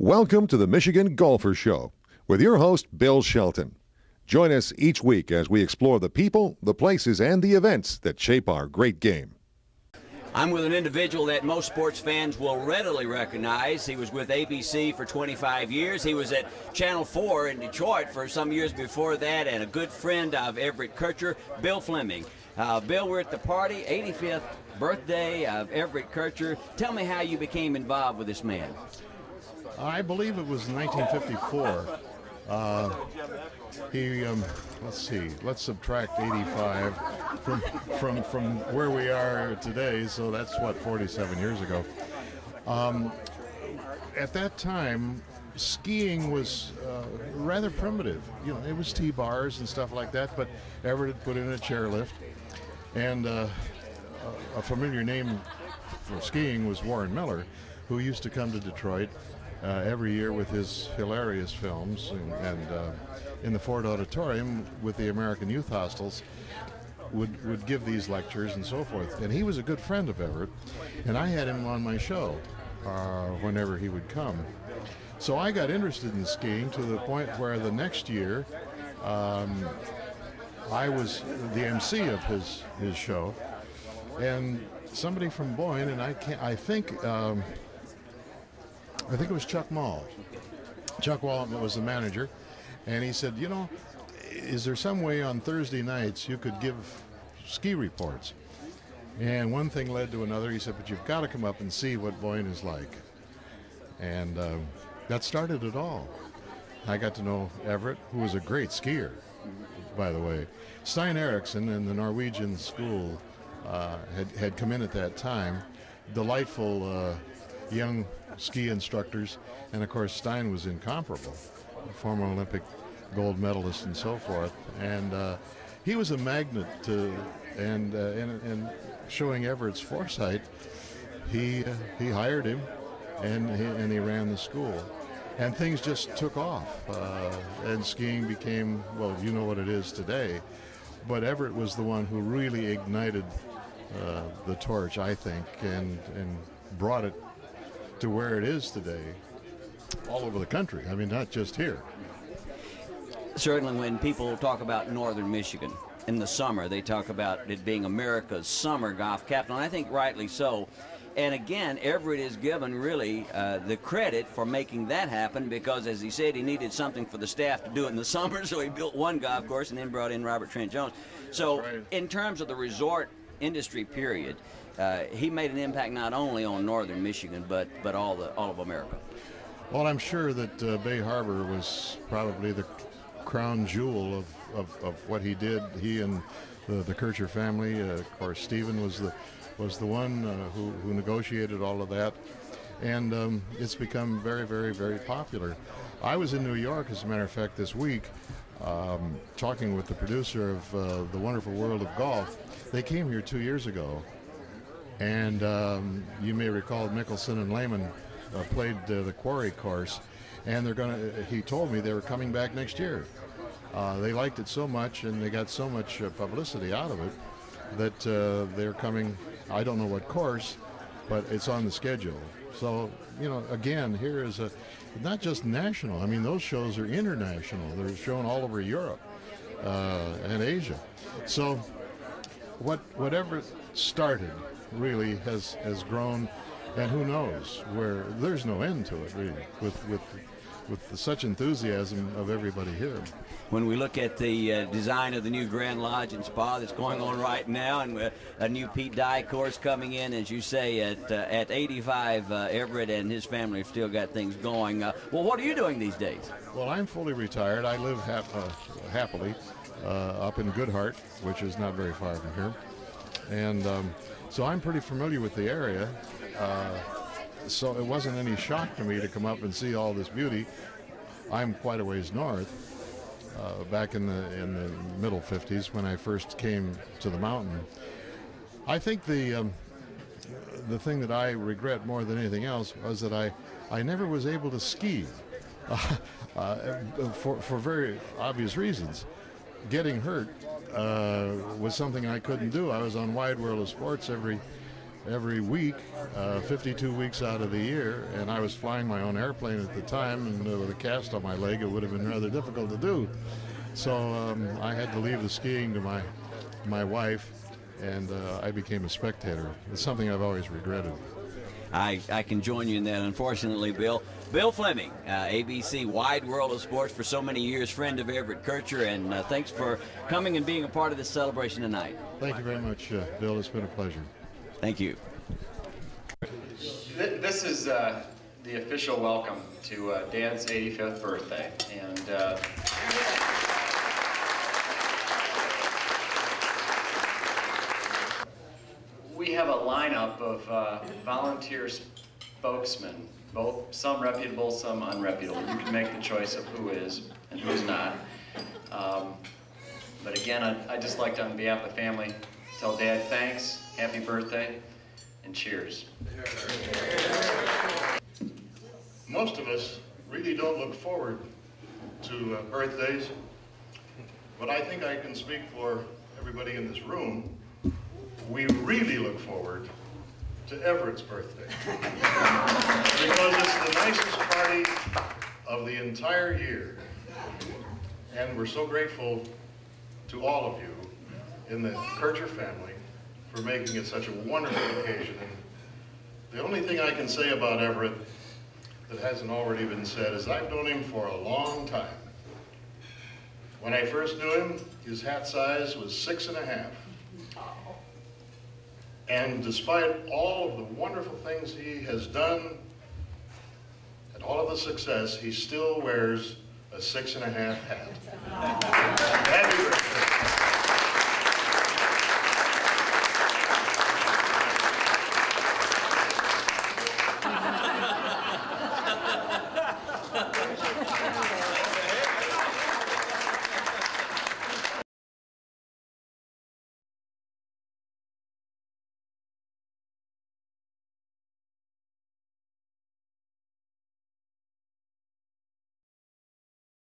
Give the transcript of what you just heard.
Welcome to the Michigan Golfer Show with your host, Bill Shelton. Join us each week as we explore the people, the places, and the events that shape our great game. I'm with an individual that most sports fans will readily recognize. He was with ABC for 25 years. He was at Channel 4 in Detroit for some years before that, and a good friend of Everett Kircher, Bill Fleming. Bill, we're at the party, 85th birthday of Everett Kircher. Tell me how you became involved with this man. I believe it was 1954. Let's see, let's subtract 85 from where we are today, so that's what, 47 years ago. At that time, skiing was rather primitive. You know, it was T-bars and stuff like that, but Everett had put in a chairlift, and a familiar name for skiing was Warren Miller, who used to come to Detroit every year with his hilarious films, and in the Ford Auditorium with the American Youth Hostels would give these lectures and so forth. And he was a good friend of Everett, and I had him on my show whenever he would come. So I got interested in skiing to the point where the next year I was the MC of his show, and somebody from Boyne, and I think it was Chuck Mall. Chuck Walton was the manager, and he said, you know, is there some way on Thursday nights you could give ski reports? And one thing led to another. He said, but you've got to come up and see what Boyne is like. And that started it all. I got to know Everett, who was a great skier, by the way. Stein Eriksen in the Norwegian school had come in at that time. Delightful young ski instructors, and of course Stein was incomparable, former Olympic gold medalist and so forth, and he was a magnet to, and showing Everett's foresight, he hired him, and he ran the school, and things just took off, and skiing became, well, you know what it is today, but Everett was the one who really ignited the torch, I think, and brought it to where it is today, all over the country. I mean, not just here. Certainly when people talk about northern Michigan in the summer, they talk about it being America's summer golf capital, and I think rightly so. And again, Everett is given really the credit for making that happen, because as he said, he needed something for the staff to do it in the summer, so he built one golf course and then brought in Robert Trent Jones. So right. In terms of the resort industry period, he made an impact not only on northern Michigan, but all of America. Well, I'm sure that Bay Harbor was probably the crown jewel of what he did. He and the Kircher family, of course, Stephen was the one who negotiated all of that, and it's become very, very, very popular. I was in New York, as a matter of fact, this week, talking with the producer of The Wonderful World of Golf. They came here 2 years ago, and you may recall Mickelson and Lehman played the Quarry course, and he told me they were coming back next year. They liked it so much, and they got so much publicity out of it, that they're coming. I don't know what course, but it's on the schedule. So, you know, again, here is not just national. I mean, those shows are international. They're shown all over Europe and Asia. So whatever started really has grown, and who knows where. There's no end to it, really, with such enthusiasm of everybody here. When we look at the design of the new Grand Lodge and Spa that's going on right now, and a new Pete Dye course coming in, as you say, at 85, Everett and his family have still got things going. Well, what are you doing these days? Well, I'm fully retired. I live happily up in Goodhart, which is not very far from here. And so I'm pretty familiar with the area. So it wasn't any shock to me to come up and see all this beauty. I'm quite a ways north. Back in the middle 50s when I first came to the mountain. I think the thing that I regret more than anything else was that I never was able to ski for very obvious reasons. Getting hurt was something I couldn't do. I was on Wide World of Sports every every week, 52 weeks out of the year, and I was flying my own airplane at the time, and with a cast on my leg, it would have been rather difficult to do. So I had to leave the skiing to my wife, and I became a spectator. It's something I've always regretted. I can join you in that, unfortunately, Bill. Bill Fleming, ABC Wide World of Sports for so many years, friend of Everett Kircher, and thanks for coming and being a part of this celebration tonight. Thank you very much, Bill. It's been a pleasure. Thank you. This is the official welcome to Dad's 85th birthday, and we have a lineup of volunteer spokesmen, some reputable, some unreputable. You can make the choice of who is and who's not. But again, I'd just like to, on behalf of the family, tell Dad thanks, happy birthday, and cheers. Most of us really don't look forward to birthdays, but I think I can speak for everybody in this room. We really look forward to Everett's birthday because it's the nicest party of the entire year, and we're so grateful to all of you in the Kircher family for making it such a wonderful occasion. And the only thing I can say about Everett that hasn't already been said is I've known him for a long time. When I first knew him, his hat size was 6.5. And despite all of the wonderful things he has done and all of the success, he still wears a 6.5 hat. Happy birthday.